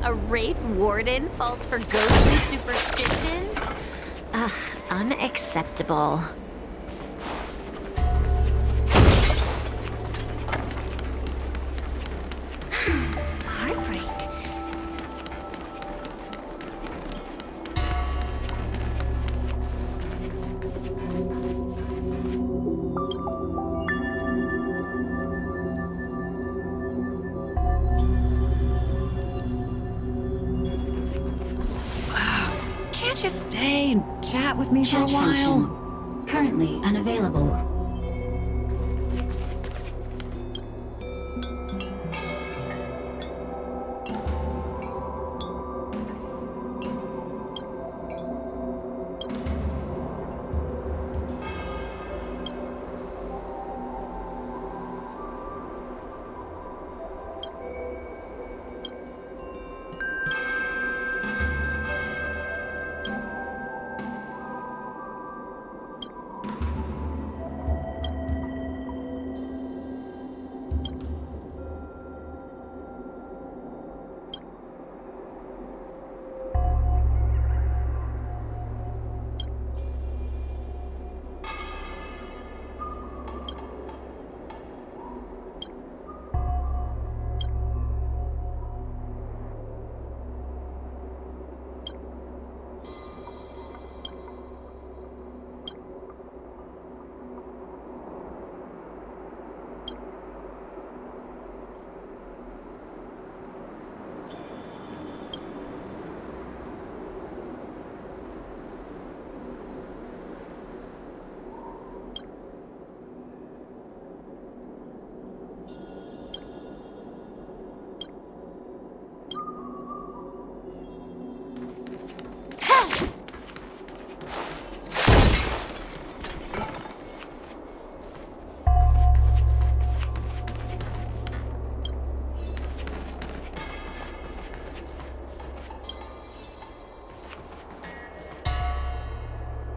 A Wraith Warden falls for ghostly superstitions? Ugh, unacceptable. Heartbreak. Can't you stay and chat with me for a while? Function currently unavailable.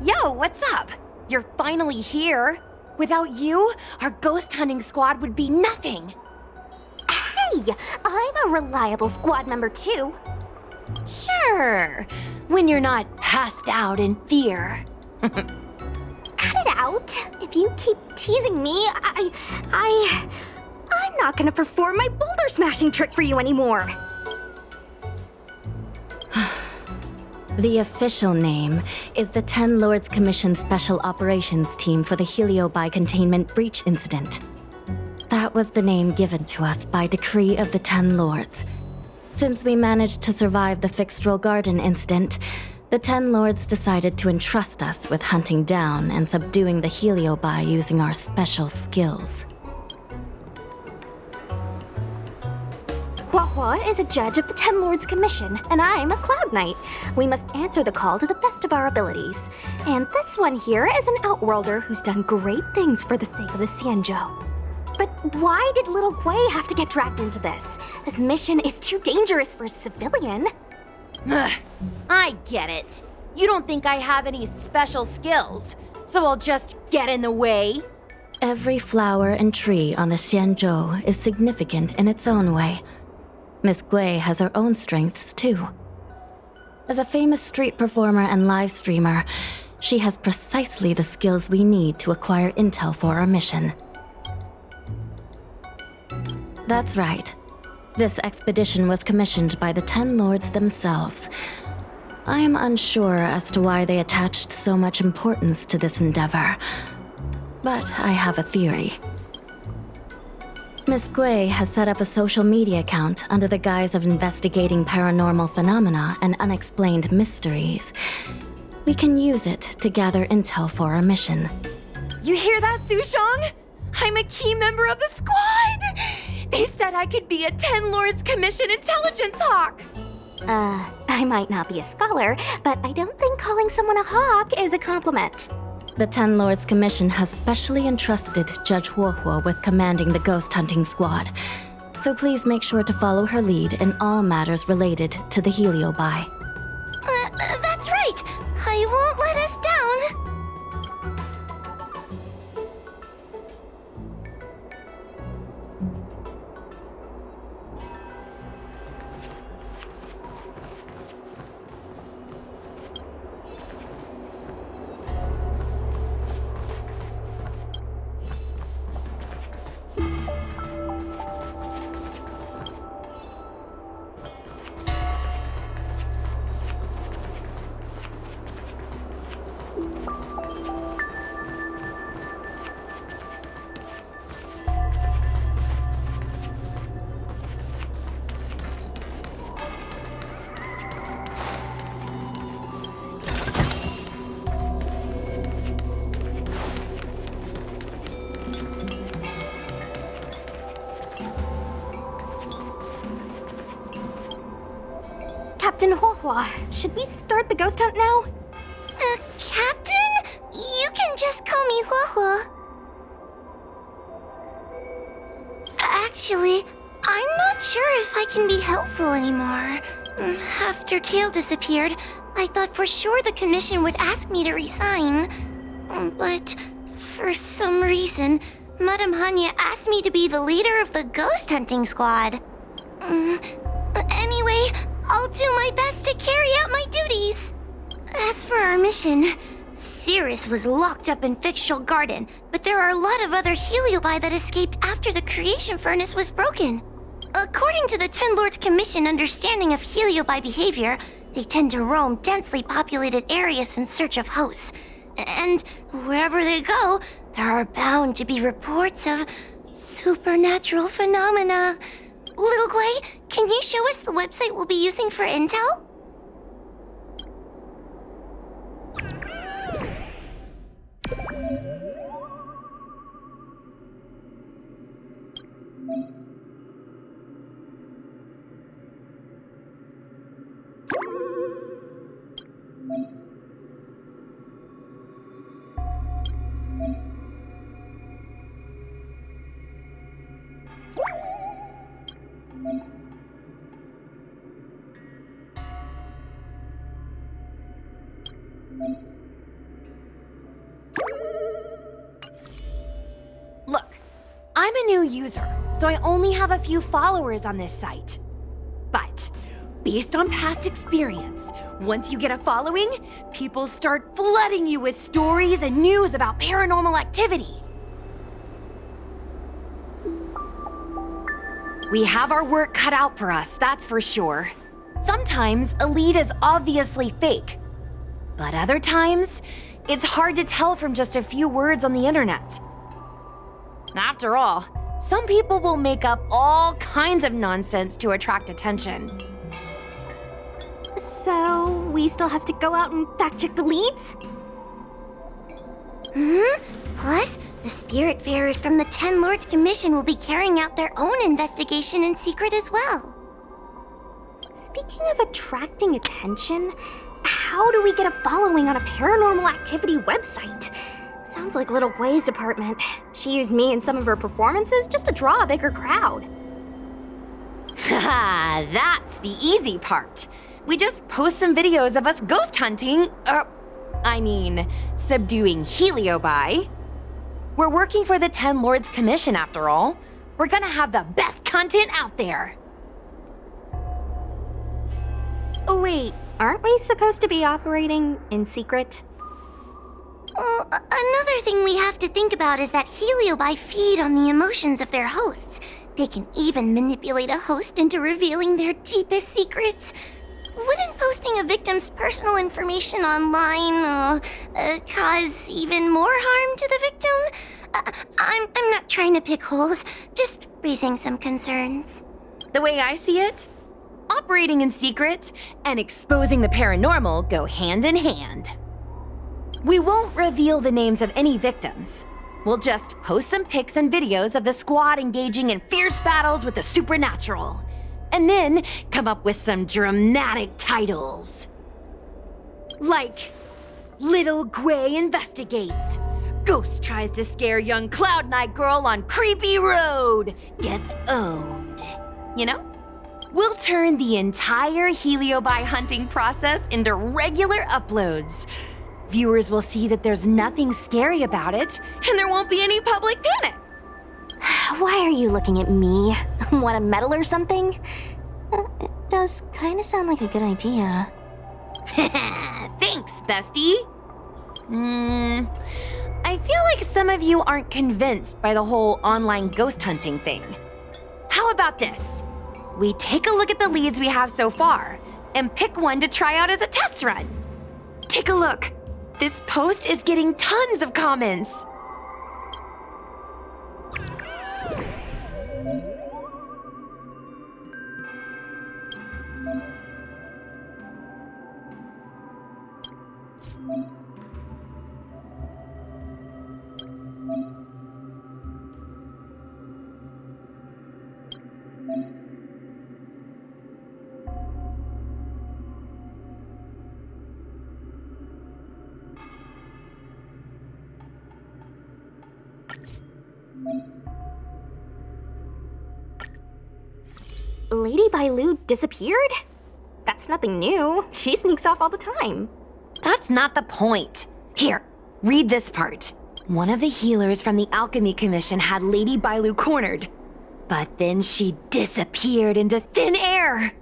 Yo, what's up? You're finally here. Without you, our ghost hunting squad would be nothing. Hey, I'm a reliable squad member too. Sure, when you're not passed out in fear. Cut it out. If you keep teasing me, I'm not gonna perform my boulder smashing trick for you anymore. The official name is the Ten Lords Commission Special Operations Team for the Heliobi Containment Breach Incident. That was the name given to us by decree of the Ten Lords. Since we managed to survive the Fixedral Garden incident, the Ten Lords decided to entrust us with hunting down and subduing the Heliobi using our special skills. Huahua is a judge of the Ten Lords Commission, and I'm a Cloud Knight. We must answer the call to the best of our abilities. And this one here is an Outworlder who's done great things for the sake of the Xianzhou. But why did little Gui have to get dragged into this? This mission is too dangerous for a civilian. Ugh, I get it. You don't think I have any special skills, so I'll just get in the way? Every flower and tree on the Xianzhou is significant in its own way. Miss Gui has her own strengths, too. As a famous street performer and live streamer, she has precisely the skills we need to acquire intel for our mission. That's right. This expedition was commissioned by the Ten Lords themselves. I am unsure as to why they attached so much importance to this endeavor, but I have a theory. Miss Gui has set up a social media account under the guise of investigating paranormal phenomena and unexplained mysteries. We can use it to gather intel for our mission. You hear that, Sushong? I'm a key member of the squad! They said I could be a Ten Lords Commission intelligence hawk! I might not be a scholar, but I don't think calling someone a hawk is a compliment. The Ten Lords Commission has specially entrusted Judge Huohuo with commanding the ghost hunting squad, so please make sure to follow her lead in all matters related to the Heliobi. That's right! I won't let us down! Captain Huohua. Should we start the ghost hunt now? Captain? You can just call me Huohua. Actually, I'm not sure if I can be helpful anymore. After Tail disappeared, I thought for sure the commission would ask me to resign. But for some reason, Madame Hanya asked me to be the leader of the ghost hunting squad. Anyway, I'll do my best to carry out my duties. As for our mission, Cirrus was locked up in Fictional Garden, but there are a lot of other Heliobi that escaped after the creation furnace was broken. According to the Ten Lords Commission understanding of Heliobi behavior, they tend to roam densely populated areas in search of hosts. And wherever they go, there are bound to be reports of supernatural phenomena. Little Guay, can you show us the website we'll be using for intel? Look, I'm a new user, so I only have a few followers on this site. But, based on past experience, once you get a following, people start flooding you with stories and news about paranormal activity. We have our work cut out for us, that's for sure. Sometimes a lead is obviously fake, but other times, it's hard to tell from just a few words on the internet. After all, some people will make up all kinds of nonsense to attract attention. So, we still have to go out and fact-check the leads? Plus, the Spiritfarers from the Ten Lords Commission will be carrying out their own investigation in secret as well. Speaking of attracting attention, how do we get a following on a paranormal activity website? Sounds like Little Guay's department. She used me in some of her performances just to draw a bigger crowd. Haha, that's the easy part. We just post some videos of us ghost hunting, subduing Heliobi. We're working for the Ten Lords Commission after all. We're gonna have the best content out there. Oh wait, aren't we supposed to be operating in secret? Well, another thing we have to think about is that Heliobi feed on the emotions of their hosts. They can even manipulate a host into revealing their deepest secrets. Wouldn't posting a victim's personal information online cause even more harm to the victim? I'm not trying to pick holes, just raising some concerns. The way I see it, operating in secret and exposing the paranormal go hand in hand. We won't reveal the names of any victims. We'll just post some pics and videos of the squad engaging in fierce battles with the supernatural. And then come up with some dramatic titles. Like, Little Guay investigates. Ghost tries to scare young Cloud Knight girl on creepy road. Gets owned. You know? We'll turn the entire Heliobi hunting process into regular uploads. Viewers will see that there's nothing scary about it, and there won't be any public panic. Why are you looking at me? Want a medal or something? It does kind of sound like a good idea. Thanks, bestie. I feel like some of you aren't convinced by the whole online ghost hunting thing. How about this? We take a look at the leads we have so far and pick one to try out as a test run. Take a look. This post is getting tons of comments. Lady Bailu disappeared? That's nothing new. She sneaks off all the time. That's not the point. Here, read this part. One of the healers from the Alchemy Commission had Lady Bailu cornered, but then she disappeared into thin air.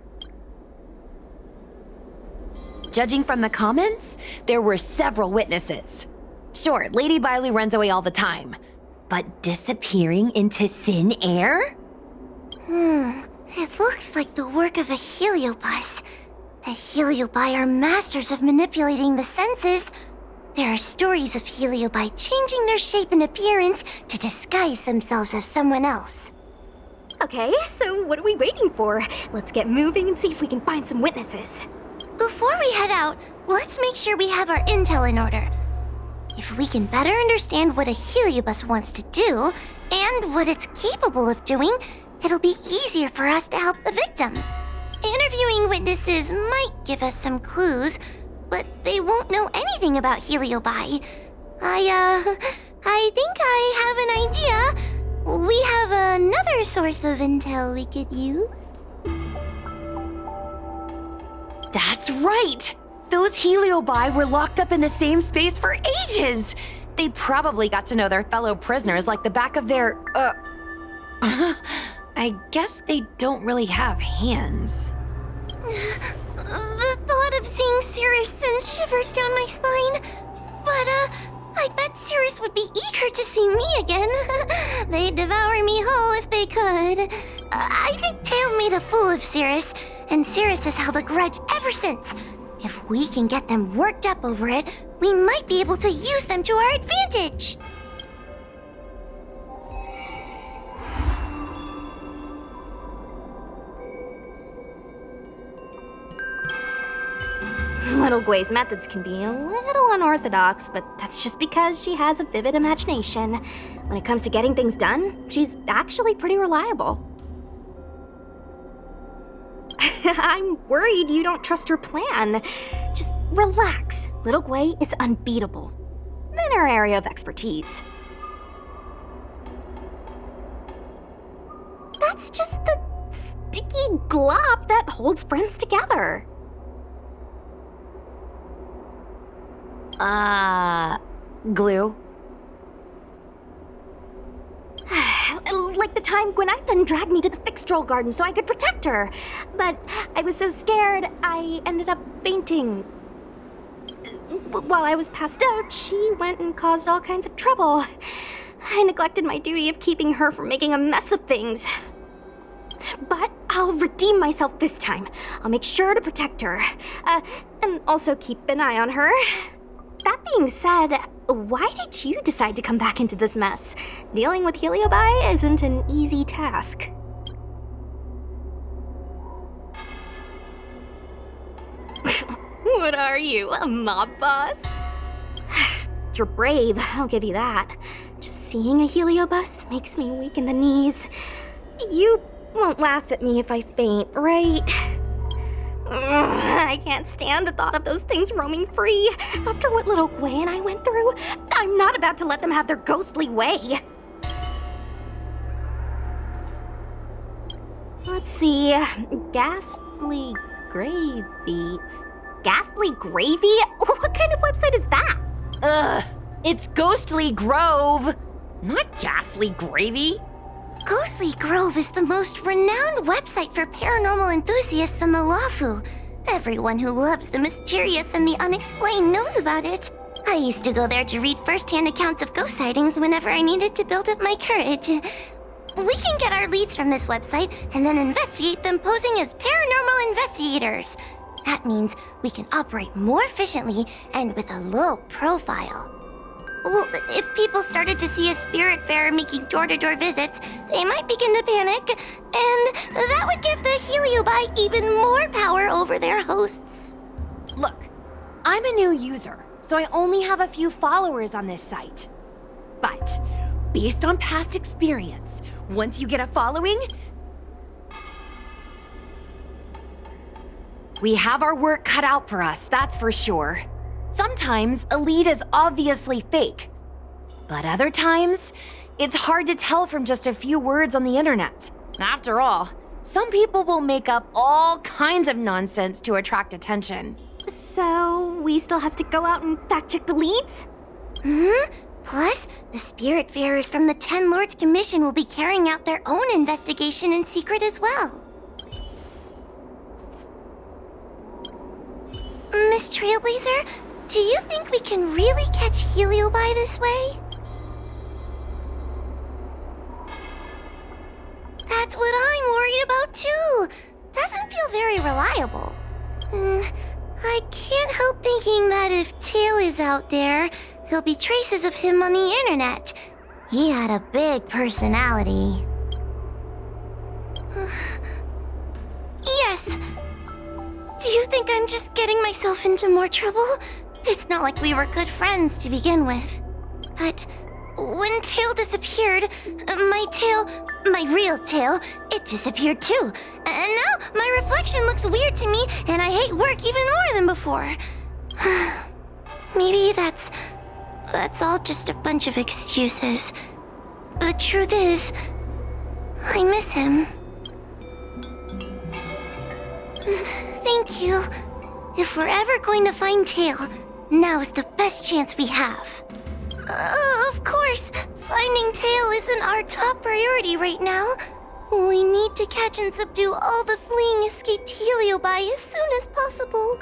Judging from the comments, there were several witnesses. Sure, Lady Bailu runs away all the time, but disappearing into thin air? It looks like the work of a heliobus. The heliobi are masters of manipulating the senses. There are stories of heliobi changing their shape and appearance to disguise themselves as someone else. Okay, so what are we waiting for? Let's get moving and see if we can find some witnesses. Before we head out, let's make sure we have our intel in order. If we can better understand what a heliobus wants to do, and what it's capable of doing, it'll be easier for us to help the victim. Interviewing witnesses might give us some clues, but they won't know anything about heliobi. I think I have an idea. We have another source of intel we could use. That's right! Those heliobi were locked up in the same space for ages! They probably got to know their fellow prisoners like the back of their, I guess they don't really have hands. The thought of seeing Cirrus sends shivers down my spine. But, I bet Cirrus would be eager to see me again. They'd devour me whole if they could. I think Tail made a fool of Cirrus, and Cirrus has held a grudge ever since. If we can get them worked up over it, we might be able to use them to our advantage. Little Gui's methods can be a little unorthodox, but that's just because she has a vivid imagination. When it comes to getting things done, she's actually pretty reliable. I'm worried you don't trust her plan. Just relax. Little Gui is unbeatable in her area of expertise. That's just the sticky glop that holds friends together. Glue? Like the time Gwen dragged me to the Fixtroll Garden so I could protect her. But I was so scared, I ended up fainting. While I was passed out, she went and caused all kinds of trouble. I neglected my duty of keeping her from making a mess of things. But I'll redeem myself this time. I'll make sure to protect her. And also keep an eye on her. That being said, why did you decide to come back into this mess? Dealing with heliobi isn't an easy task. What are you, a mob boss? You're brave, I'll give you that. Just seeing a heliobus makes me weak in the knees. You won't laugh at me if I faint, right? I can't stand the thought of those things roaming free. After what little Gui and I went through, I'm not about to let them have their ghostly way. Let's see, ghastly gravy. Ghastly gravy? What kind of website is that? Ugh, it's Ghostly Grove, not Ghastly Gravy. Ghostly Grove is the most renowned website for paranormal enthusiasts in the Lafu. Everyone who loves the mysterious and the unexplained knows about it. I used to go there to read first-hand accounts of ghost sightings whenever I needed to build up my courage. We can get our leads from this website and then investigate them posing as paranormal investigators. That means we can operate more efficiently and with a low profile. Well, if people started to see a spirit farer making door-to-door visits, they might begin to panic, and that would give the heliobi even more power over their hosts. Look, I'm a new user, so I only have a few followers on this site. But, based on past experience, once you get a following, we have our work cut out for us, that's for sure. Sometimes a lead is obviously fake, but other times, It's hard to tell from just a few words on the internet. After all, some people will make up all kinds of nonsense to attract attention. So, we still have to go out and fact-check the leads? Plus, the Spiritfarers from the Ten Lords Commission will be carrying out their own investigation in secret as well. Miss Trailblazer, do you think we can really catch Heliobi this way? That's what I'm worried about too. Doesn't feel very reliable. I can't help thinking that if Tail is out there, there'll be traces of him on the internet. He had a big personality. Yes. Do you think I'm just getting myself into more trouble? It's not like we were good friends to begin with. But when Tail disappeared, my real tail, it disappeared too. And now my reflection looks weird to me, and I hate work even more than before. Maybe that's all just a bunch of excuses. The truth is, I miss him. Thank you. If we're ever going to find Tail, now is the best chance we have. Of course, finding Tail isn't our top priority right now. We need to catch and subdue all the fleeing escaped Heliobi as soon as possible.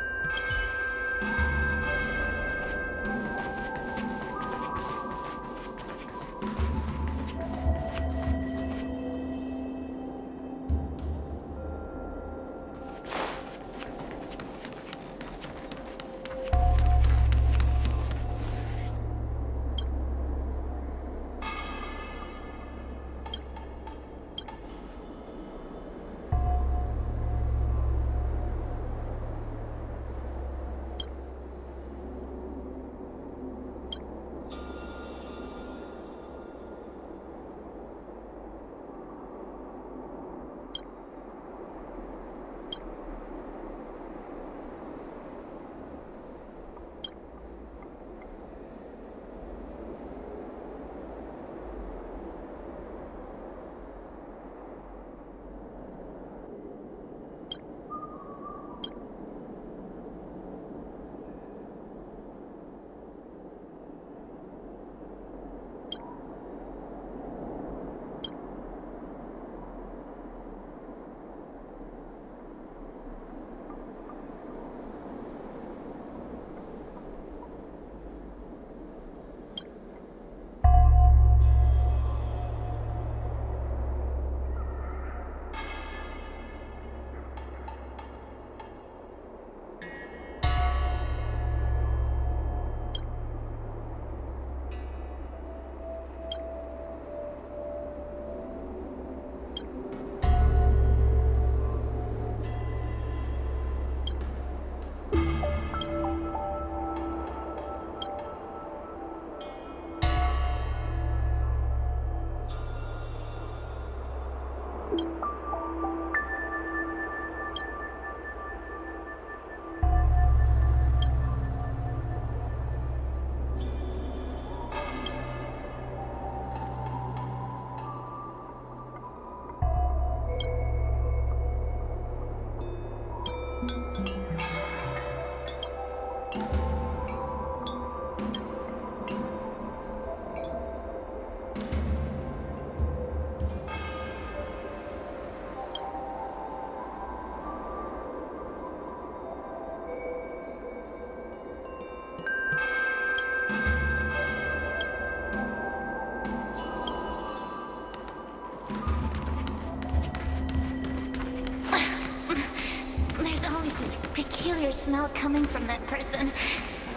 Peculiar smell coming from that person.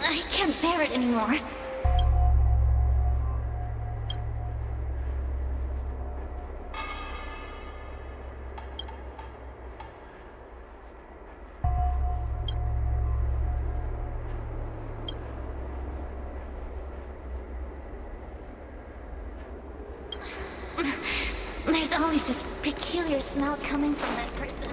I can't bear it anymore. There's always this peculiar smell coming from that person.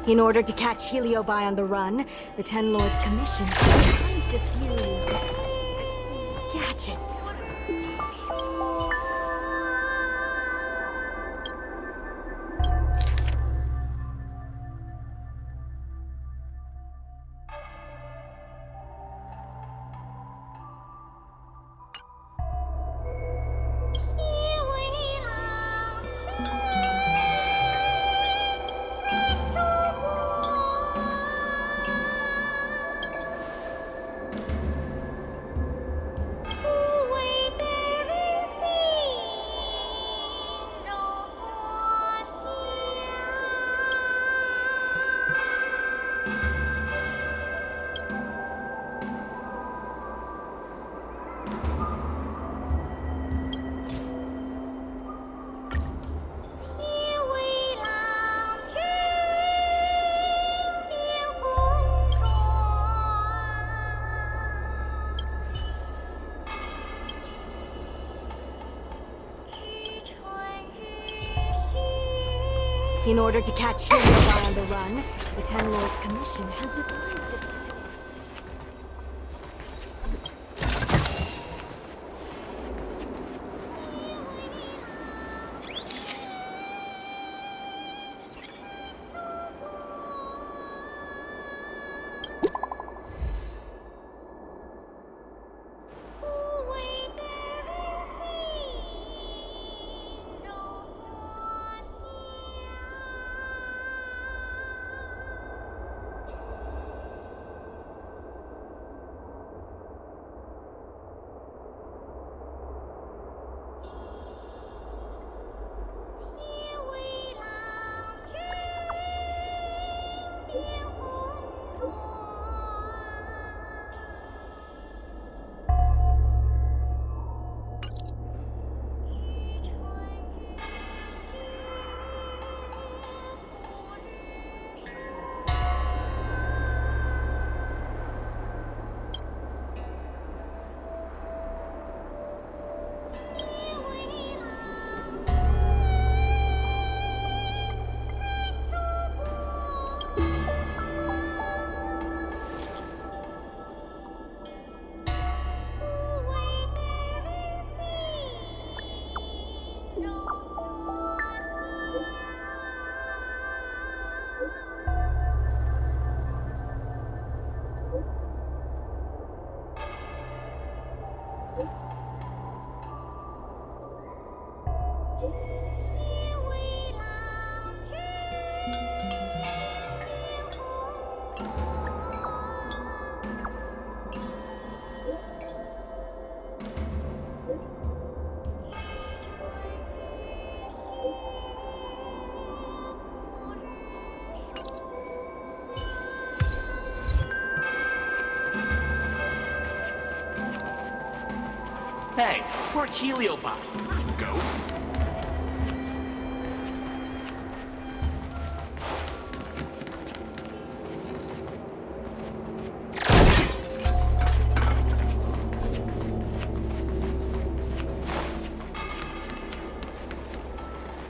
In order to catch Heliobi on the run, the Ten Lords Commission devised a few gadgets. In order to catch Heliobi on the run, the Ten Lords Commission has devised a... Hey, we're Heliobi, ghosts.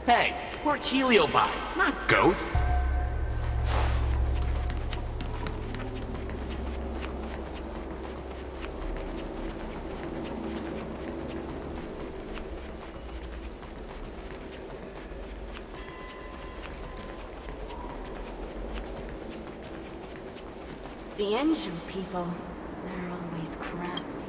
Hey, we're Heliobi, not ghosts. Cienjo people, they're always crafty.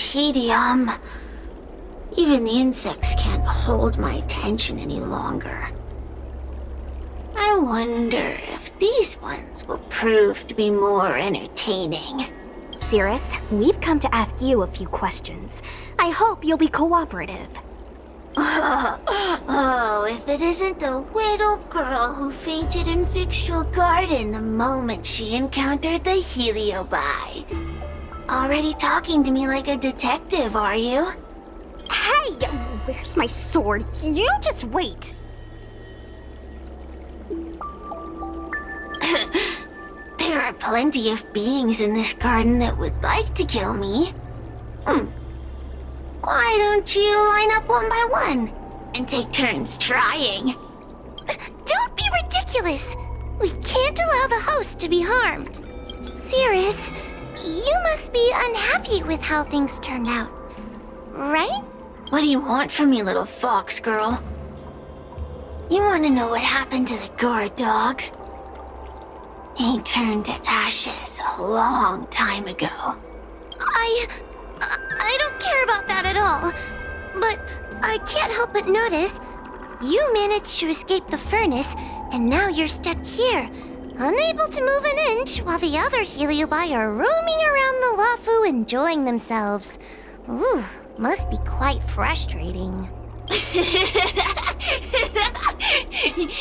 tedium. Even the insects can't hold my attention any longer. I wonder if these ones will prove to be more entertaining. Cirrus, we've come to ask you a few questions. I hope you'll be cooperative. Oh, if it isn't the little girl who fainted in Vixal Garden the moment she encountered the Heliobi. Already talking to me like a detective, are you? Hey, where's my sword? You just wait. There are plenty of beings in this garden that would like to kill me. Why don't you line up one by one and take turns trying? Don't be ridiculous! We can't allow the host to be harmed. Cirrus, you must be unhappy with how things turned out, right? What do you want from me, little fox girl? You want to know what happened to the guard dog? He turned to ashes a long time ago. I don't care about that at all. But I can't help but notice you managed to escape the furnace, and now you're stuck here, unable to move an inch while the other Heliobi are roaming around the Lafu enjoying themselves. Ooh, must be quite frustrating.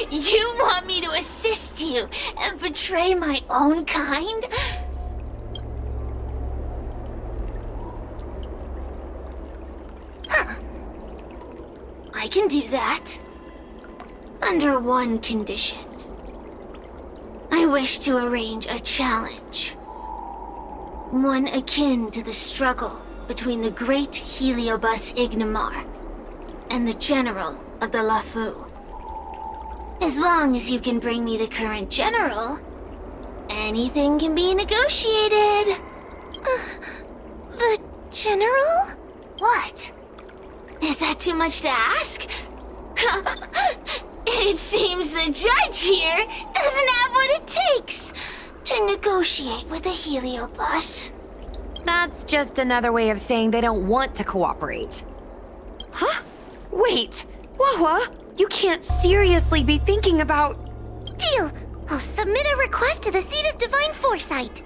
You want me to assist you and betray my own kind? Huh. I can do that. Under one condition. I wish to arrange a challenge. One akin to the struggle between the great Heliobus Ignamar and the general of the Lafu. As long as you can bring me the current general, anything can be negotiated. The general? What? Is that too much to ask? It seems the judge here doesn't have what it takes to negotiate with the Heliobus. That's just another way of saying they don't want to cooperate. Huh? Wait, Wawa, you can't seriously be thinking about... Deal! I'll submit a request to the Seat of Divine Foresight.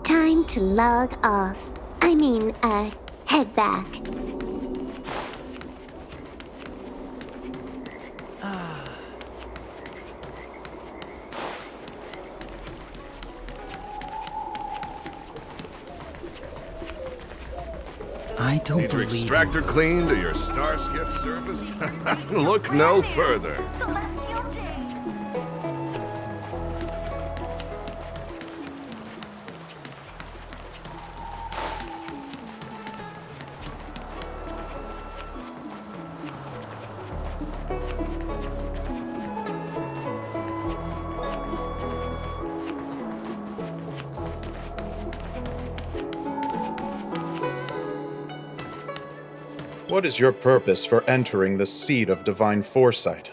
Time to log off. Head back. I don't Need your believe extractor cleaned or your star skip serviced? Look no further. What is your purpose for entering the Seat of Divine Foresight?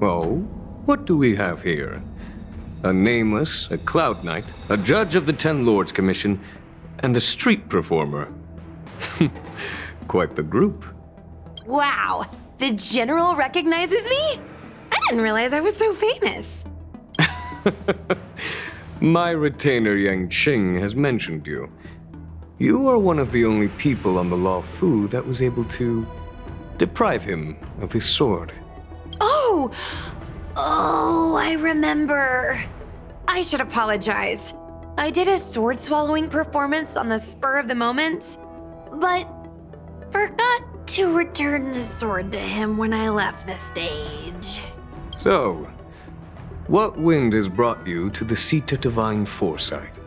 Oh, what do we have here? A nameless, a cloud knight, a judge of the Ten Lords Commission, and a street performer. Quite the group. Wow, the general recognizes me? I didn't realize I was so famous. My retainer Yang Qing has mentioned you. You are one of the only people on the Law Fu that was able to deprive him of his sword. Oh, I remember. I should apologize. I did a sword swallowing performance on the spur of the moment, but forgot to return the sword to him when I left the stage. So, what wind has brought you to the seat of divine foresight?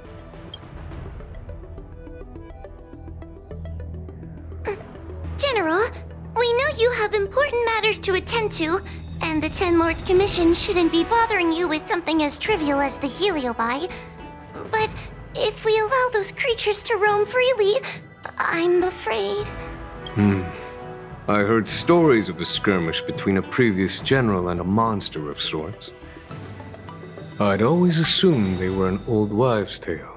General, we know you have important matters to attend to, and the Ten Lords Commission shouldn't be bothering you with something as trivial as the Heliobi. But if we allow those creatures to roam freely, I'm afraid... I heard stories of a skirmish between a previous general and a monster of sorts. I'd always assumed they were an old wives' tale.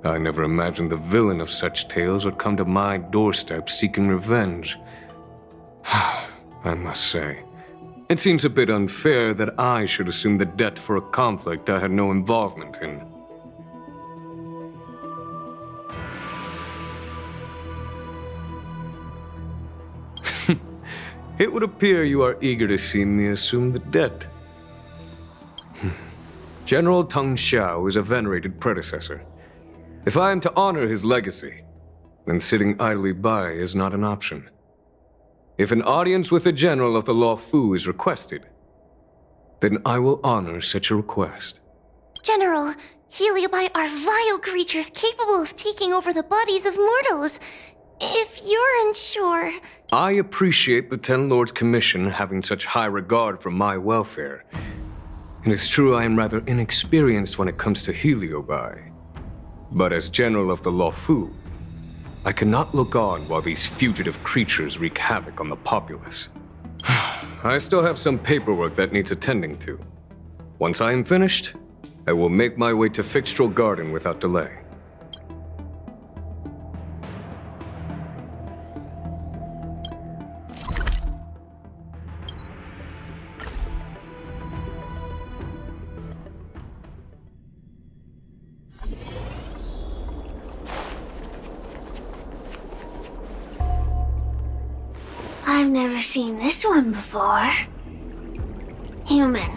I never imagined the villain of such tales would come to my doorstep seeking revenge. I must say, it seems a bit unfair that I should assume the debt for a conflict I had no involvement in. It would appear you are eager to see me assume the debt. General Teng Xiao is a venerated predecessor. If I am to honor his legacy, then sitting idly by is not an option. If an audience with the general of the Law Fu is requested, then I will honor such a request. General, Heliobi are vile creatures capable of taking over the bodies of mortals. If you're unsure... I appreciate the Ten Lords Commission having such high regard for my welfare. It is true I am rather inexperienced when it comes to Heliobi. But as General of the Law Fu, I cannot look on while these fugitive creatures wreak havoc on the populace. I still have some paperwork that needs attending to. Once I am finished, I will make my way to Fixtral Garden without delay. I've never seen this one before. Human.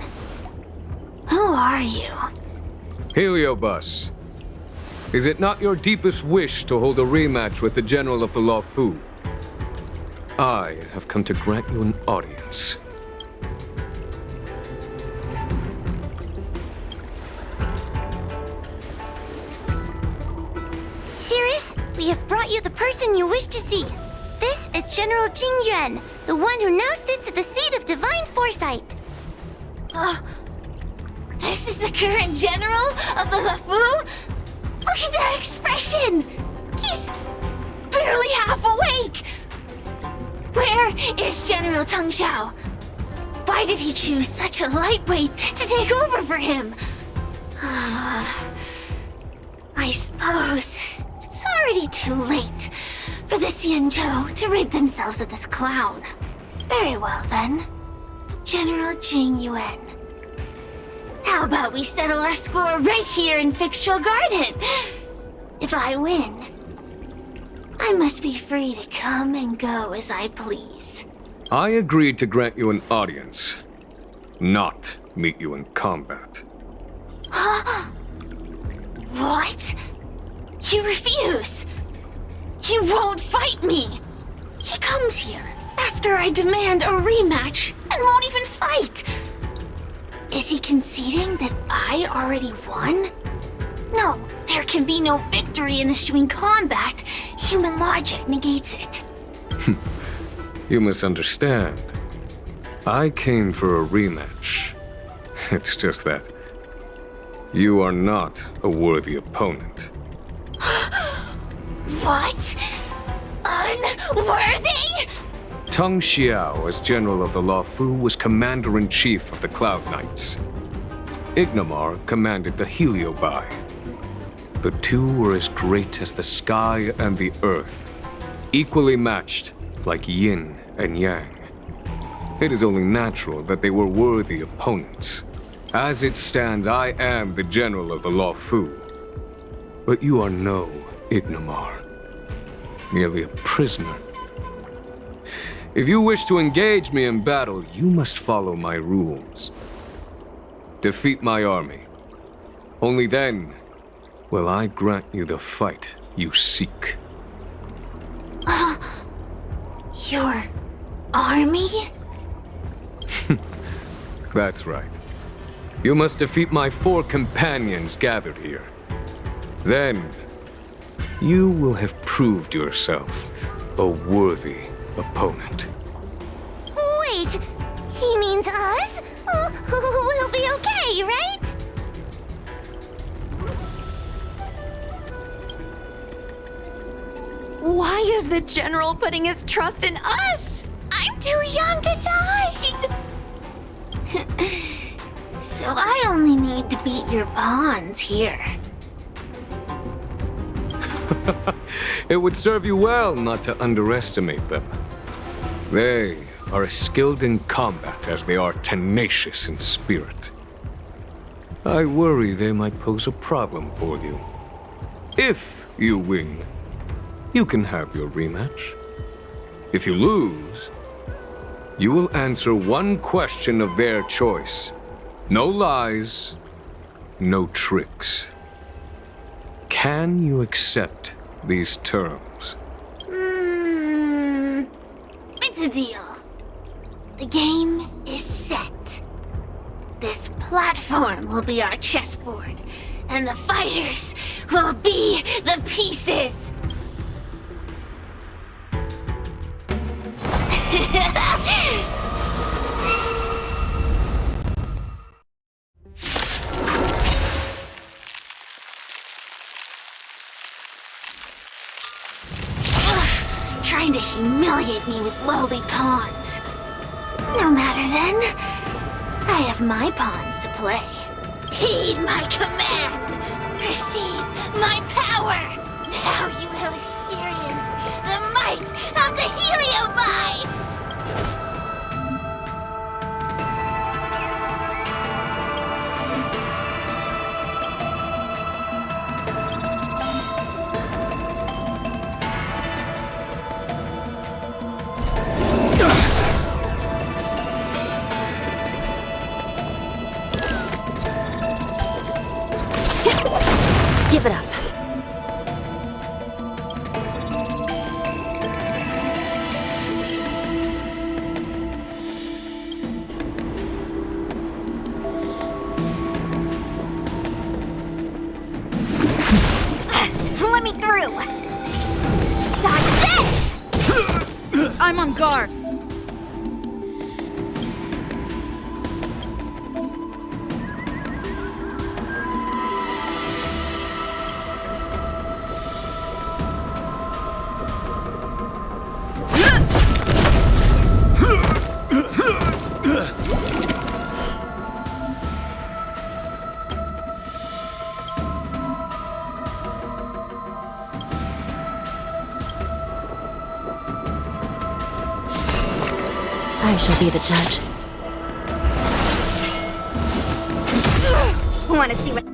Who are you? Heliobus, is it not your deepest wish to hold a rematch with the General of the Law Fu? I have come to grant you an audience. Cirrus, we have brought you the person you wish to see. This is General Jing Yuan, the one who now sits at the seat of divine foresight. This is the current general of the LeFou? Look at that expression! He's barely half awake! Where is General Teng Xiao? Why did he choose such a lightweight to take over for him? I suppose it's already too late for the Xianzhou to rid themselves of this clown. Very well then. General Jing Yuan. How about we settle our score right here in Fixtral Garden? If I win, I must be free to come and go as I please. I agreed to grant you an audience, not meet you in combat. What? You refuse? You won't fight me! He comes here after I demand a rematch and won't even fight! Is he conceding that I already won? No, there can be no victory in eschewing combat. Human logic negates it. You misunderstand. I came for a rematch. It's just that you are not a worthy opponent. What? Unworthy? Teng Xiao, as General of the Law Fu, was Commander-in-Chief of the Cloud Knights. Ignomar commanded the Heliobi. The two were as great as the sky and the earth, equally matched like yin and yang. It is only natural that they were worthy opponents. As it stands, I am the General of the Law Fu. But you are no Ignomar, merely a prisoner. If you wish to engage me in battle, you must follow my rules. Defeat my army. Only then will I grant you the fight you seek. Your army? That's right. You must defeat my 4 companions gathered here. Then, you will have proved yourself a worthy opponent. Wait, he means us? We'll be okay, right? Why is the General putting his trust in us? I'm too young to die! So I only need to beat your pawns here. It would serve you well not to underestimate them. They are as skilled in combat as they are tenacious in spirit. I worry they might pose a problem for you. If you win, you can have your rematch. If you lose, you will answer one question of their choice. No lies, no tricks. Can you accept these terms? It's a deal. The game is set. This platform will be our chessboard, and the fighters will be the pieces. Trying to humiliate me with lowly pawns. No matter then. I have my pawns to play. Heed my command. Receive my power. Now you will experience the might of the Heliobi! Give it up. Let me through! Dodge this! I'm on guard. I shall be the judge. Want to see what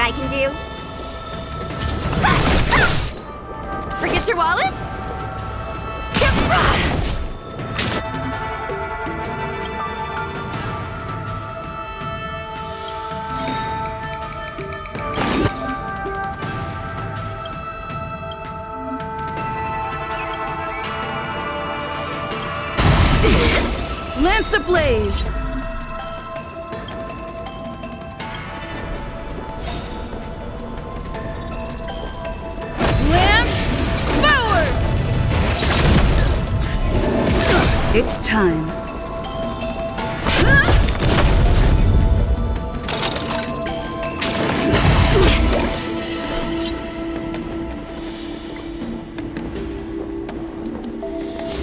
I can do? Forget your wallet? Lance ablaze! Lance forward! It's time.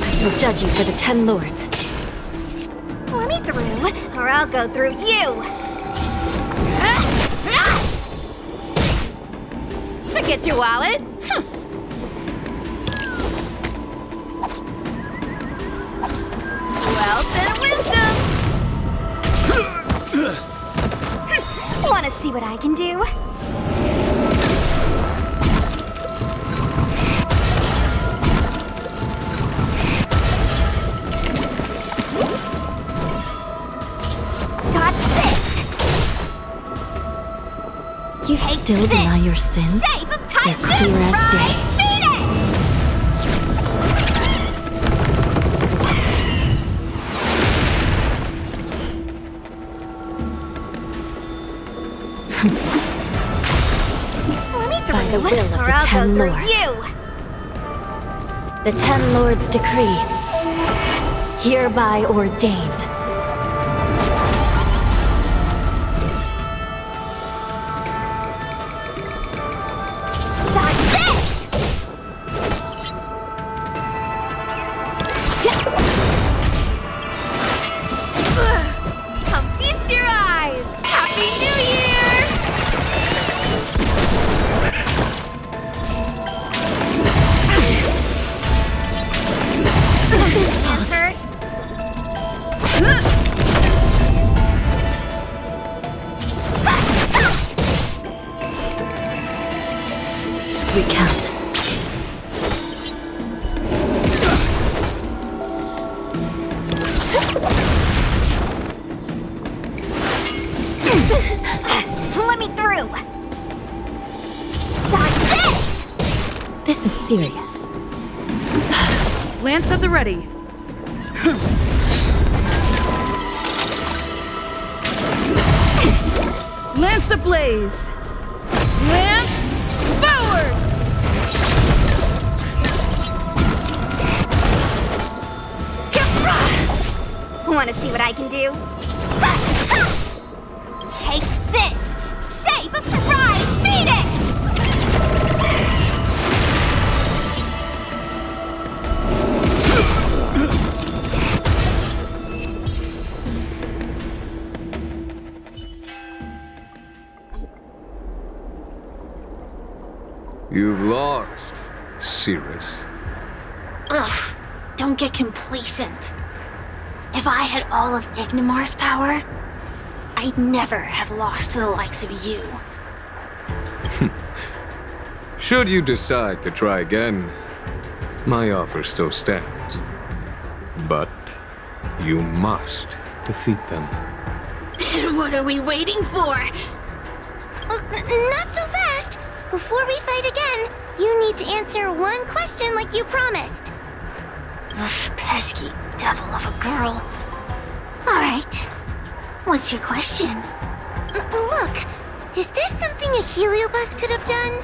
I shall judge you for the 10 lords. Let me through, or I'll go through you! Forget your wallet? Wealth and wisdom! Want to see what I can do? still deny your sins? Shape of They're clear as day. By the will of the Ten Lords. The Ten Lords decree, hereby ordained. Come feast your eyes! Happy New Year! Hands hurt? Recount. Let me through! Dodge this! This is serious. Lance at the ready. Lance ablaze! Lance forward! Want to see what I can do? Take this! Shape of Rise Phoenix! You've lost, Cirrus. Ugh, don't get complacent. If I had all of Ignimar's power, I'd never have lost to the likes of you. Should you decide to try again, my offer still stands. But you must defeat them. What are we waiting for? Not so fast! Before we fight again, you need to answer one question like you promised. Ugh, pesky devil of a girl. Alright. What's your question? Look, is this something a Heliobus could have done?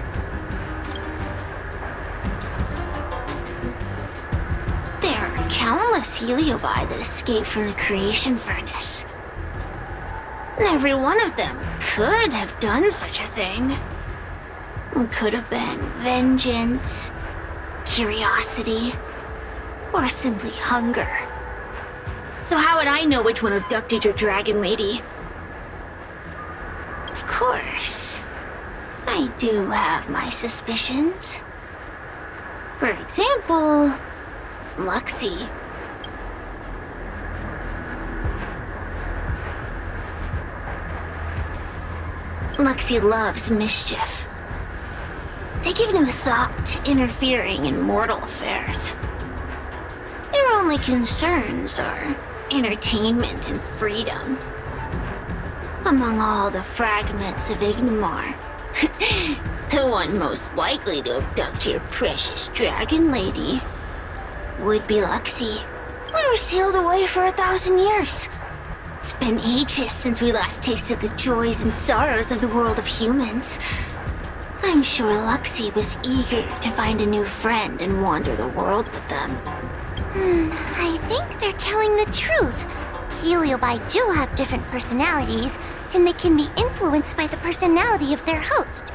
There are countless Heliobi that escaped from the creation furnace. And every one of them could have done such a thing. It could have been vengeance, curiosity, or simply hunger. So how would I know which one abducted your dragon lady? Of course, I do have my suspicions. For example, Luxie. Luxie loves mischief. They give no thought to interfering in mortal affairs. Their only concerns are entertainment and freedom. Among all the fragments of Ignimar, the one most likely to abduct your precious dragon lady would be Luxie. We were sailed away for 1,000 years. It's been ages since we last tasted the joys and sorrows of the world of humans. I'm sure Luxie was eager to find a new friend and wander the world with them. I think they're telling the truth. Heliobi do have different personalities, and they can be influenced by the personality of their host.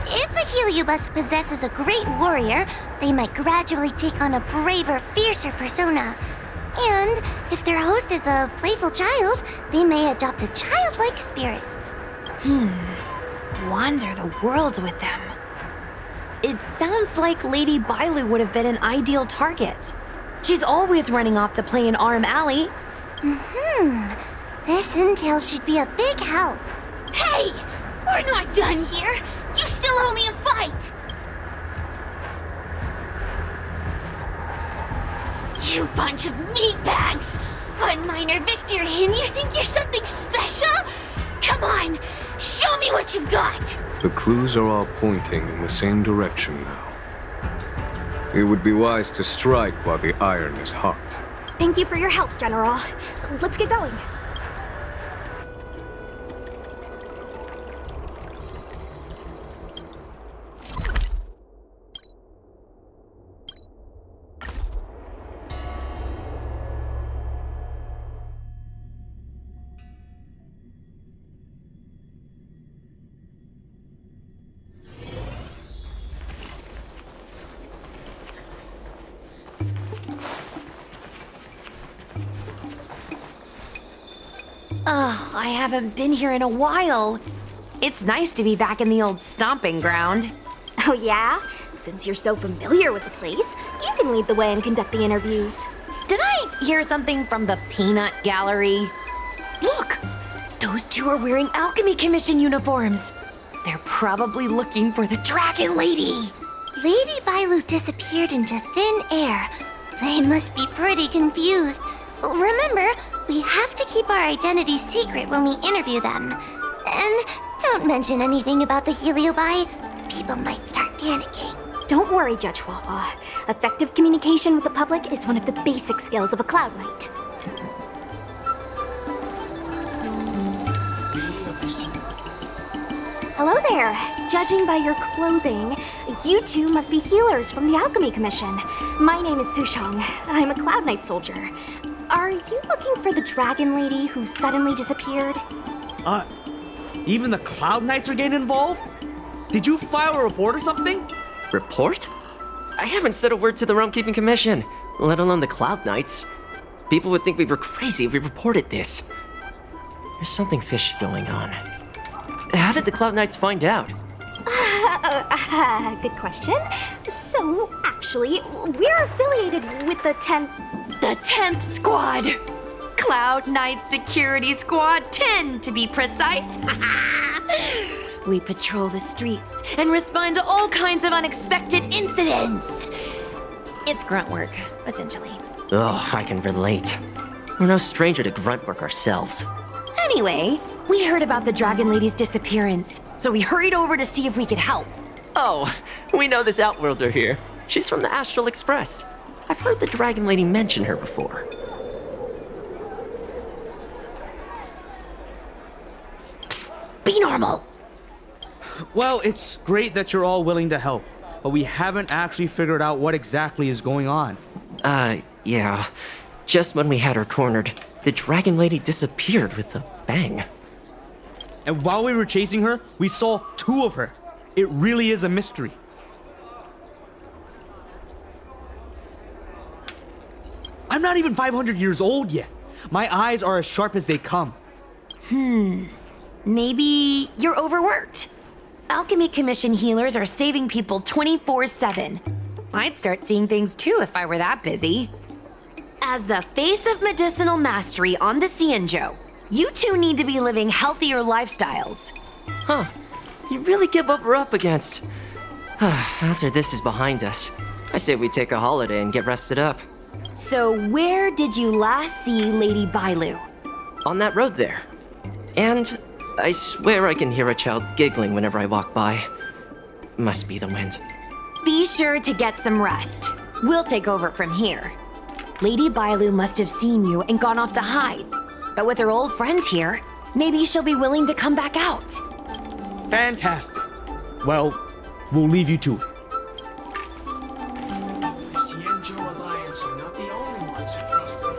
If a Heliobus possesses a great warrior, they might gradually take on a braver, fiercer persona. And if their host is a playful child, they may adopt a childlike spirit. Wander the world with them. It sounds like Lady Bailu would have been an ideal target. She's always running off to play in Arm Alley. This intel should be a big help. Hey! We're not done here! You still owe me a fight! You bunch of meatbags! One minor victory and you think you're something special? Come on, show me what you've got! The clues are all pointing in the same direction now. It would be wise to strike while the iron is hot. Thank you for your help, General. Let's get going. Oh, I haven't been here in a while. It's nice to be back in the old stomping ground. Oh yeah? Since you're so familiar with the place, you can lead the way and conduct the interviews. Did I hear something from the Peanut Gallery? Look! Those two are wearing Alchemy Commission uniforms. They're probably looking for the Dragon Lady. Lady Bailu disappeared into thin air. They must be pretty confused. Remember, we have to keep our identities secret when we interview them. And don't mention anything about the Heliobi. People might start panicking. Don't worry, Judge Wawa. Effective communication with the public is one of the basic skills of a Cloud Knight. Hello there. Judging by your clothing, you two must be healers from the Alchemy Commission. My name is Sushong. I'm a Cloud Knight soldier. Are you looking for the Dragon Lady who suddenly disappeared? Even the Cloud Knights are getting involved? Did you file a report or something? Report? I haven't said a word to the Realm Keeping Commission, let alone the Cloud Knights. People would think we were crazy if we reported this. There's something fishy going on. How did the Cloud Knights find out? Good question. So, actually, we're affiliated with the 10th... The 10th Squad! Cloud Knight Security Squad 10, to be precise. We patrol the streets and respond to all kinds of unexpected incidents. It's grunt work, essentially. Oh, I can relate. We're no stranger to grunt work ourselves. Anyway, we heard about the Dragon Lady's disappearance, so we hurried over to see if we could help. Oh, we know this Outworlder here. She's from the Astral Express. I've heard the Dragon Lady mention her before. Psst, be normal. Well, it's great that you're all willing to help, but we haven't actually figured out what exactly is going on. Yeah. Just when we had her cornered, the Dragon Lady disappeared with a bang. And while we were chasing her, we saw two of her. It really is a mystery. I'm not even 500 years old yet. My eyes are as sharp as they come. Maybe you're overworked. Alchemy Commission healers are saving people 24/7. I'd start seeing things too if I were that busy. As the face of medicinal mastery on the Xianzhou, you two need to be living healthier lifestyles. Huh. You really give what we're up against. After this is behind us, I say we take a holiday and get rested up. So where did you last see Lady Bailu? On that road there. And I swear I can hear a child giggling whenever I walk by. Must be the wind. Be sure to get some rest. We'll take over from here. Lady Bailu must have seen you and gone off to hide. But with her old friend here, maybe she'll be willing to come back out. Fantastic. Well, we'll leave you to it. The Xianzhou Alliance are not the only ones who trust him.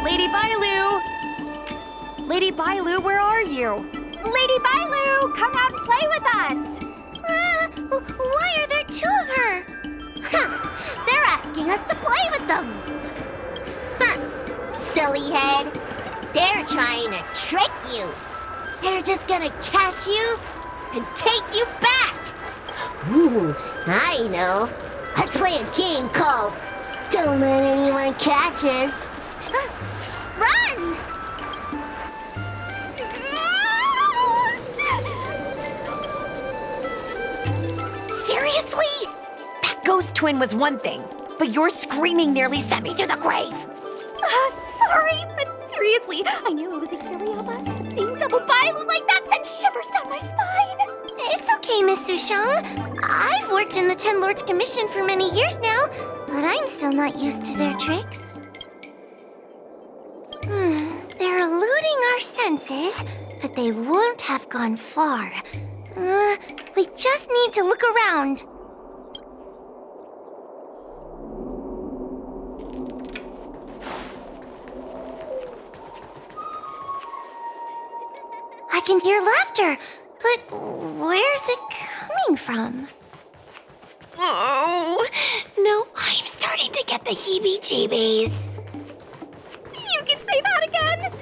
Lady Bailu! Lady Bailu, where are you? Lady Bailu, come out and play with us! Why are there two of her? They're asking us to play with them. Silly head. They're trying to trick you. They're just gonna catch you and take you back. Ooh, I know. Let's play a game called Don't Let Anyone Catch Us. Run! Seriously? That ghost twin was one thing, but your screaming nearly sent me to the grave. Sorry, but Seriously, I knew it was a Heliobus, but seeing double Bailu like that sent shivers down my spine. It's okay, Miss Sushang. I've worked in the Ten Lords Commission for many years now, but I'm still not used to their tricks. They're eluding our senses, but they won't have gone far. We just need to look around. I can hear laughter, but where's it coming from? Oh, no, I'm starting to get the heebie-jeebies. You can say that again.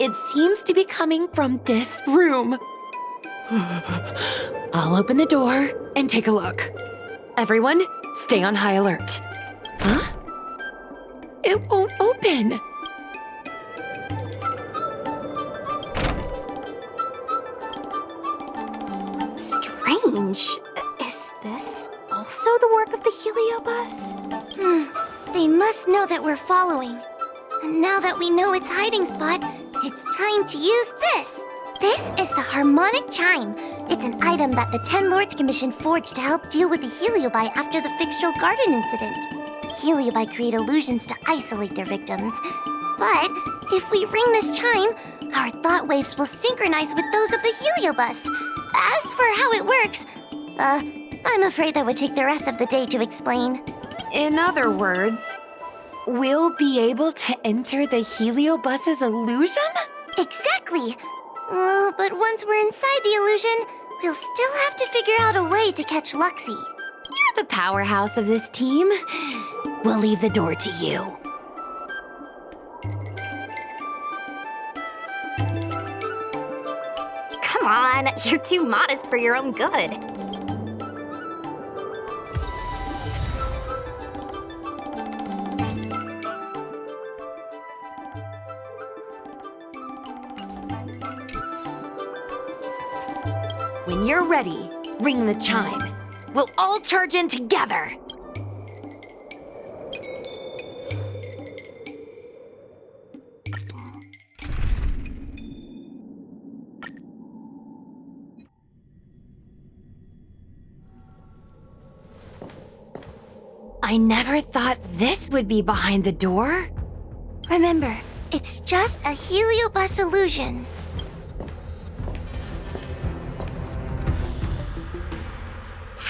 It seems to be coming from this room. I'll open the door and take a look. Everyone, stay on high alert. Huh? It won't open. Strange. Is this also the work of the Heliobus? They must know that we're following. And now that we know its hiding spot, it's time to use this. This is the harmonic chime. It's an item that the Ten Lords Commission forged to help deal with the Heliobi after the Fictional Garden incident. Heliobi create illusions to isolate their victims. But if we ring this chime, our thought waves will synchronize with those of the Heliobus. As for how it works, I'm afraid that would take the rest of the day to explain. In other words, we'll be able to enter the Heliobus's illusion? Exactly! But once we're inside the illusion, we'll still have to figure out a way to catch Luxie. You're the powerhouse of this team. We'll leave the door to you. Come on, you're too modest for your own good. When you're ready, ring the chime. We'll all charge in together. I never thought this would be behind the door. Remember, it's just a Heliobus illusion.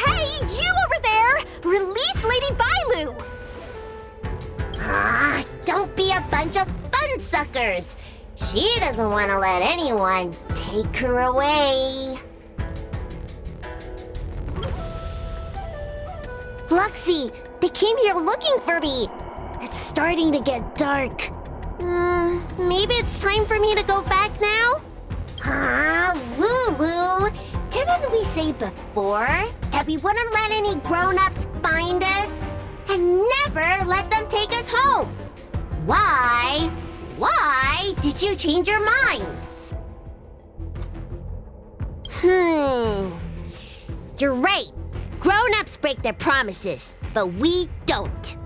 Hey, you over there! Release Lady Bailu! Don't be a bunch of fun suckers. She doesn't want to let anyone take her away. Luxie, they came here looking for me. It's starting to get dark. Maybe it's time for me to go back now? Lulu, didn't we say before that we wouldn't let any grown-ups find us and never let them take us home? Why did you change your mind? You're right. Grown-ups break their promises, but we don't.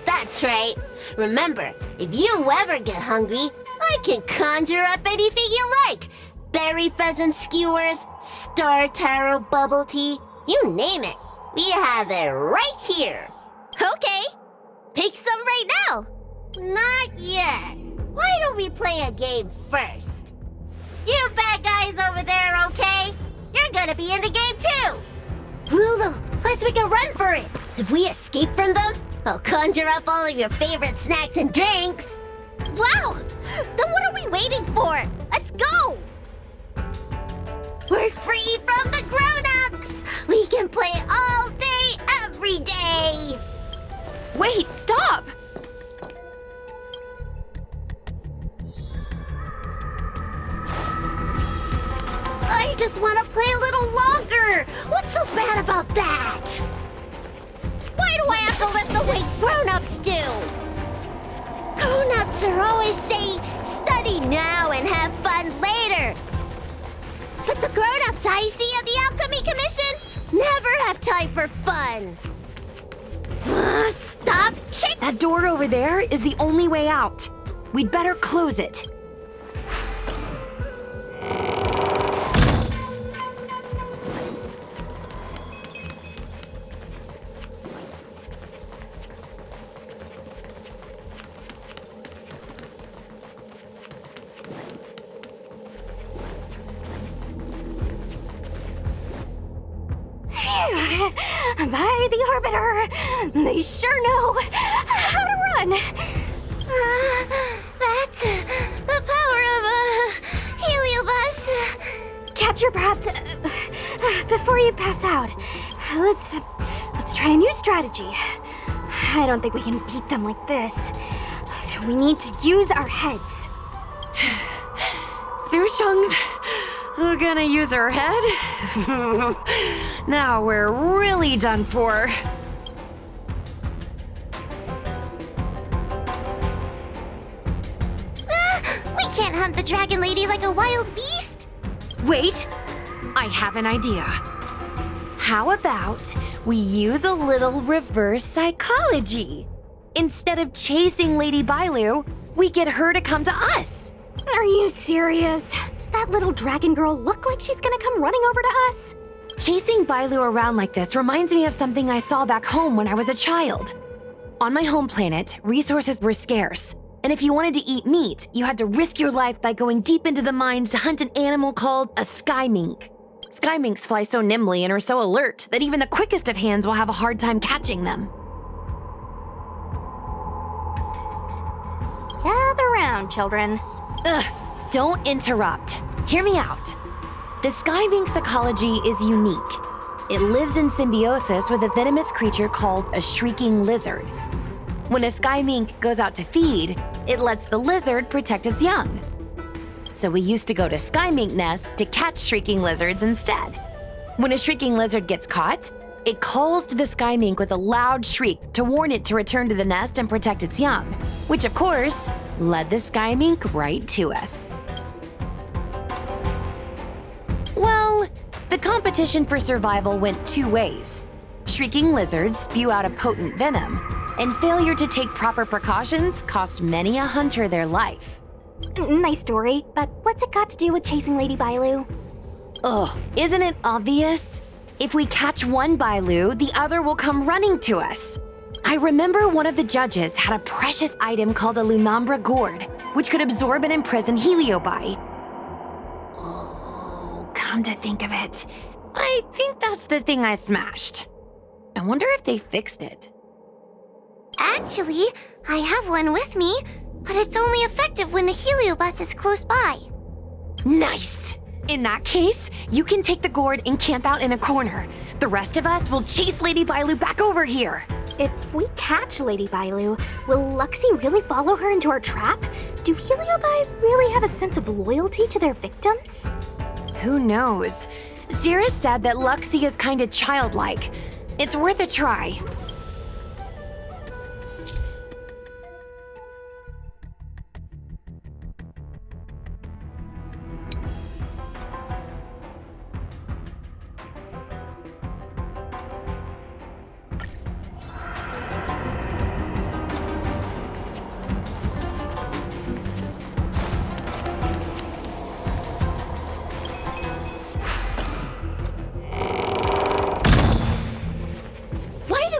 That's right. Remember, if you ever get hungry, I can conjure up anything you like. Berry pheasant skewers, star taro bubble tea, you name it. We have it right here. Okay, pick some right now. Not yet. Why don't we play a game first? You bad guys over there, okay? You're gonna be in the game too. Lulu, let's make a run for it. If we escape from them, I'll conjure up all of your favorite snacks and drinks. Wow! Then what are we waiting for? Let's go! We're free from the grown-ups! We can play all day, every day! Wait, stop! I just want to play a little longer! What's so bad about that? Why do I have to lift the weight grown-ups do? Grown-ups are always saying, study now and have fun later. But the grown-ups I see at the Alchemy Commission never have time for fun. Stop chasing! That door over there is the only way out. We'd better close it. By the Arbiter, they sure know how to run. That's the power of a heliobus. Catch your breath before you pass out. Let's try a new strategy. I don't think we can beat them like this. We need to use our heads. Sushung's gonna use her head? Now we're really done for. We can't hunt the dragon lady like a wild beast. Wait, I have an idea. How about we use a little reverse psychology? Instead of chasing Lady Bailu, we get her to come to us. Are you serious? Does that little dragon girl look like she's gonna come running over to us? Chasing Bailu around like this reminds me of something I saw back home when I was a child. On my home planet, resources were scarce, and if you wanted to eat meat, you had to risk your life by going deep into the mines to hunt an animal called a sky mink. Sky minks fly so nimbly and are so alert that even the quickest of hands will have a hard time catching them. Gather round, children. Ugh, don't interrupt. Hear me out. The sky mink's ecology is unique. It lives in symbiosis with a venomous creature called a shrieking lizard. When a sky mink goes out to feed, it lets the lizard protect its young. So we used to go to sky mink nests to catch shrieking lizards instead. When a shrieking lizard gets caught, it calls to the sky mink with a loud shriek to warn it to return to the nest and protect its young, which of course led the sky mink right to us. Well, the competition for survival went two ways. Shrieking lizards spew out a potent venom, and failure to take proper precautions cost many a hunter their life. Nice story, but what's it got to do with chasing Lady Bailu? Ugh, isn't it obvious? If we catch one Bailu, the other will come running to us. I remember one of the judges had a precious item called a Lunambra gourd, which could absorb and imprison Heliobi. Oh, come to think of it, I think that's the thing I smashed. I wonder if they fixed it. Actually, I have one with me, but it's only effective when the heliobus is close by. Nice! In that case, you can take the gourd and camp out in a corner. The rest of us will chase Lady Bailu back over here. If we catch Lady Bailu, will Luxie really follow her into our trap? Do Heliobi really have a sense of loyalty to their victims? Who knows? Cirrus said that Luxie is kinda childlike. It's worth a try.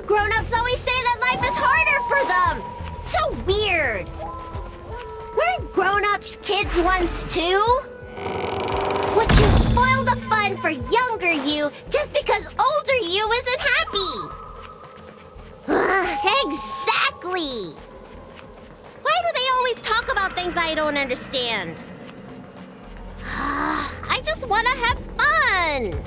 Grown-ups always say that life is harder for them. So weird. Weren't grown-ups kids once too? Would you spoil the fun for younger you just because older you isn't happy? Exactly. Why do they always talk about things I don't understand? I just want to have fun.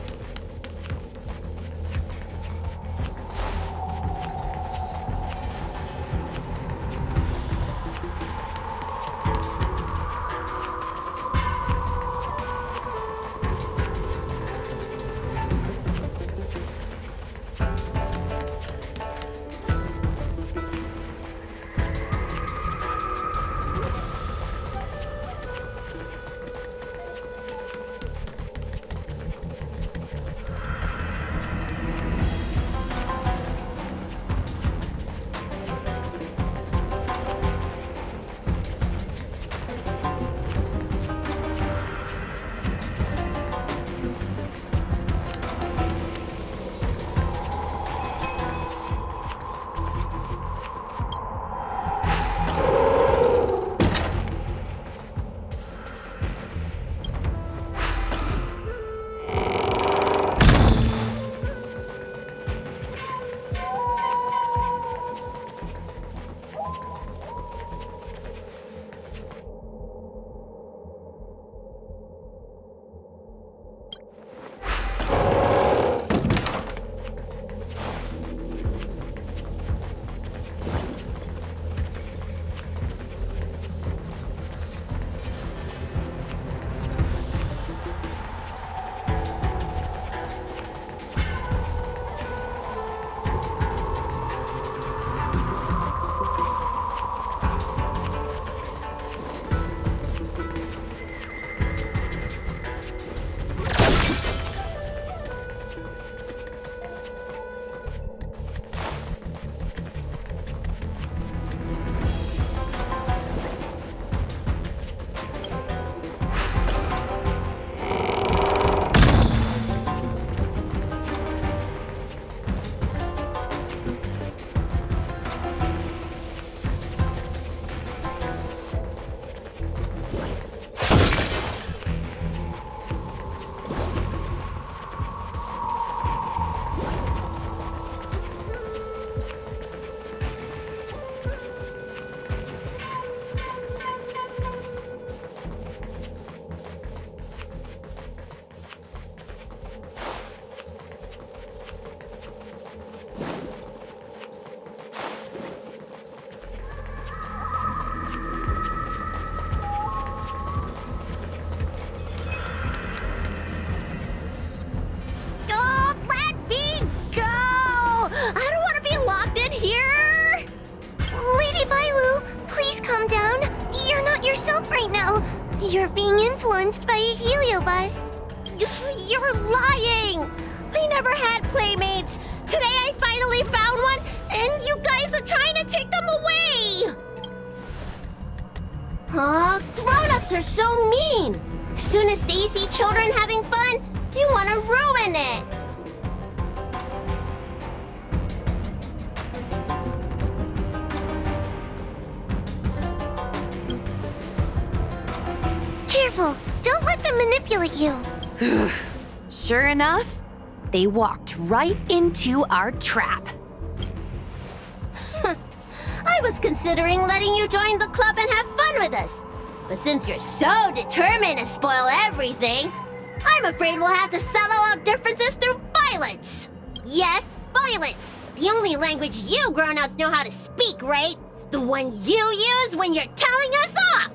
You're being influenced by a heliobus. You're lying! I never had playmates! Today I finally found one, and you guys are trying to take them away! Grown-ups are so mean! As soon as they see children having fun, you want to ruin it! Careful, don't let them manipulate you. Sure enough, they walked right into our trap. I was considering letting you join the club and have fun with us. But since you're so determined to spoil everything, I'm afraid we'll have to settle our differences through violence. Yes, violence. The only language you grown-ups know how to speak, right? The one you use when you're telling us off.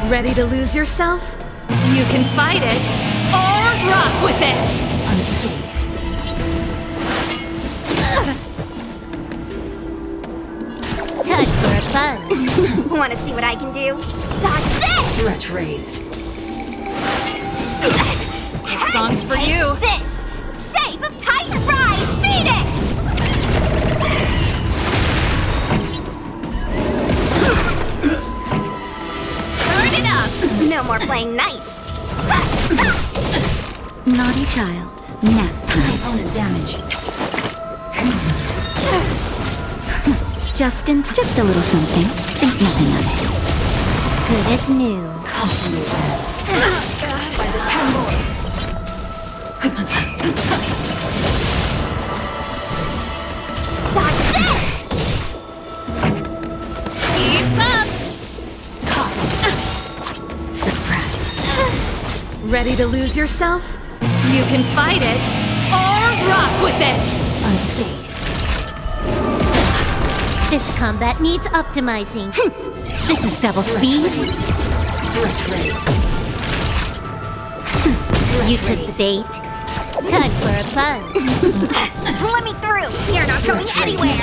Ready to lose yourself? You can fight it, or rock with it! Unscathed. Touch for fun. Want to see what I can do? Dodge this! Threat raised. This song's for you. This shape of Titan Rise Fetus! Turn it up! No more playing nice. Naughty child. Nap time. Opponent damage. Just in time. Just a little something. Think nothing of it. Good as new. Caution you by the 10 lords. Dodge this! Keep up! Suppress. Ready to lose yourself? You can fight it, or rock with it! Unscathed. This combat needs optimizing. This is double speed. Threat raised. You took the bait. Time for a fun. Let me through! You're not going anywhere!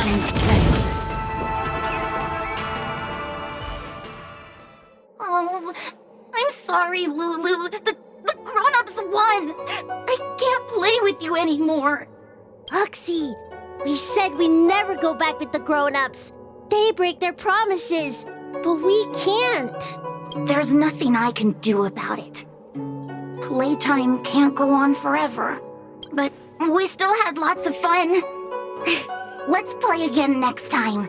Oh, I'm sorry, Lulu. The grown-ups won! I can't play with you anymore. Oxy, we said we never go back with the grown-ups. They break their promises, but we can't. There's nothing I can do about it. Playtime can't go on forever. But we still had lots of fun. Let's play again next time.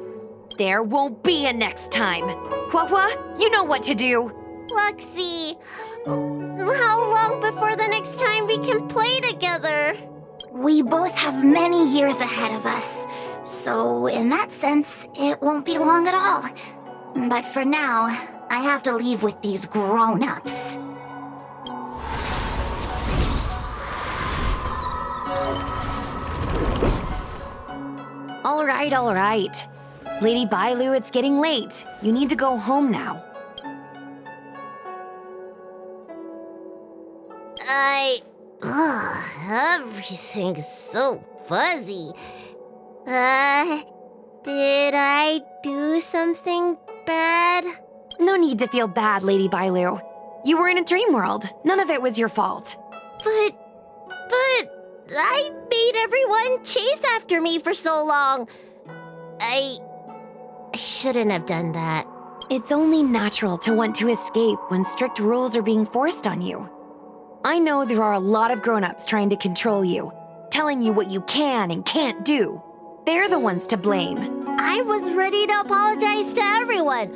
There won't be a next time. Hua, you know what to do. Luxie, how long before the next time we can play together? We both have many years ahead of us. So in that sense, it won't be long at all. But for now, I have to leave with these grown-ups. All right. Lady Bailu, it's getting late. You need to go home now. Everything's so fuzzy. Did I do something bad? No need to feel bad, Lady Bailu. You were in a dream world. None of it was your fault. But I made everyone chase after me for so long. I shouldn't have done that. It's only natural to want to escape when strict rules are being forced on you. I know there are a lot of grown-ups trying to control you, telling you what you can and can't do. They're the ones to blame. I was ready to apologize to everyone,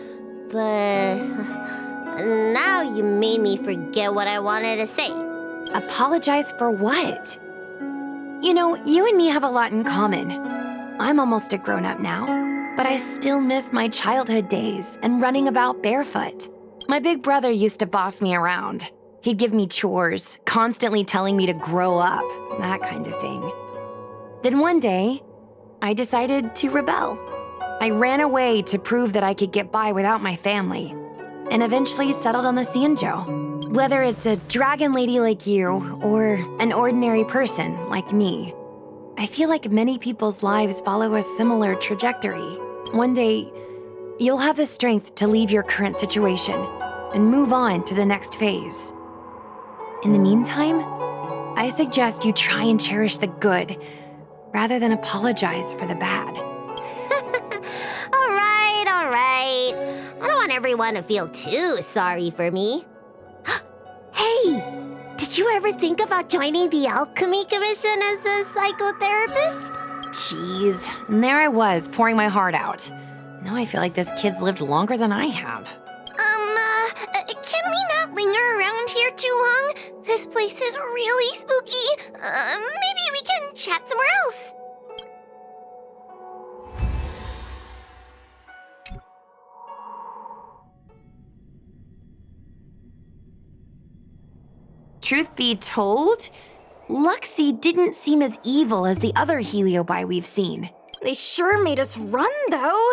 but Now you made me forget what I wanted to say. Apologize for what? You know, you and me have a lot in common. I'm almost a grown-up now, but I still miss my childhood days and running about barefoot. My big brother used to boss me around. He'd give me chores, constantly telling me to grow up, that kind of thing. Then one day, I decided to rebel. I ran away to prove that I could get by without my family, and eventually settled on the Xianzhou. Whether it's a dragon lady like you, or an ordinary person like me, I feel like many people's lives follow a similar trajectory. One day, you'll have the strength to leave your current situation and move on to the next phase. In the meantime, I suggest you try and cherish the good rather than apologize for the bad. All right. I don't want everyone to feel too sorry for me. Hey, did you ever think about joining the Alchemy Commission as a psychotherapist? Jeez, and there I was, pouring my heart out. Now I feel like this kid's lived longer than I have. Can we not linger around here too long? This place is really spooky. Maybe we can chat somewhere else. Truth be told, Luxie didn't seem as evil as the other Heliobi we've seen. They sure made us run, though.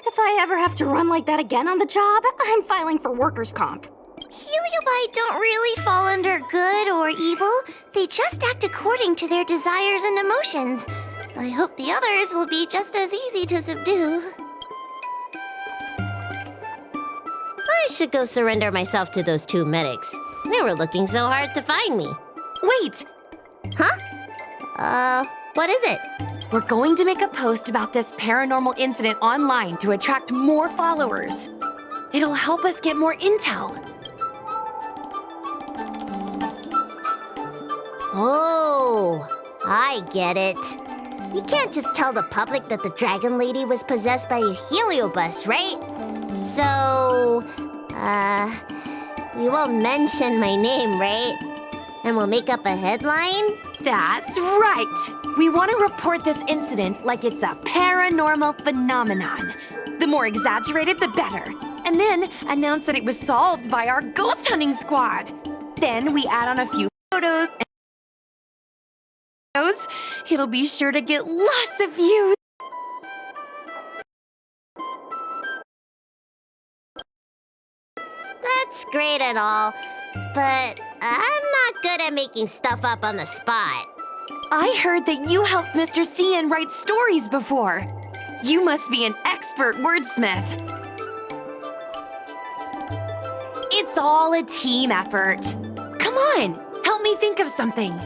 If I ever have to run like that again on the job, I'm filing for workers' comp. Heliobi don't really fall under good or evil. They just act according to their desires and emotions. I hope the others will be just as easy to subdue. I should go surrender myself to those two medics. They were looking so hard to find me. Wait! Huh? What is it? We're going to make a post about this paranormal incident online to attract more followers. It'll help us get more intel. Oh, I get it. We can't just tell the public that the Dragon Lady was possessed by a heliobus, right? So, we won't mention my name, right? And we'll make up a headline? That's right! We want to report this incident like it's a paranormal phenomenon. The more exaggerated, the better. And then announce that it was solved by our ghost hunting squad. Then we add on a few photos and videos. It'll be sure to get lots of views. That's great and all, but I'm not good at making stuff up on the spot. I heard that you helped Mr. Cian write stories before. You must be an expert wordsmith. It's all a team effort. Come on, help me think of something.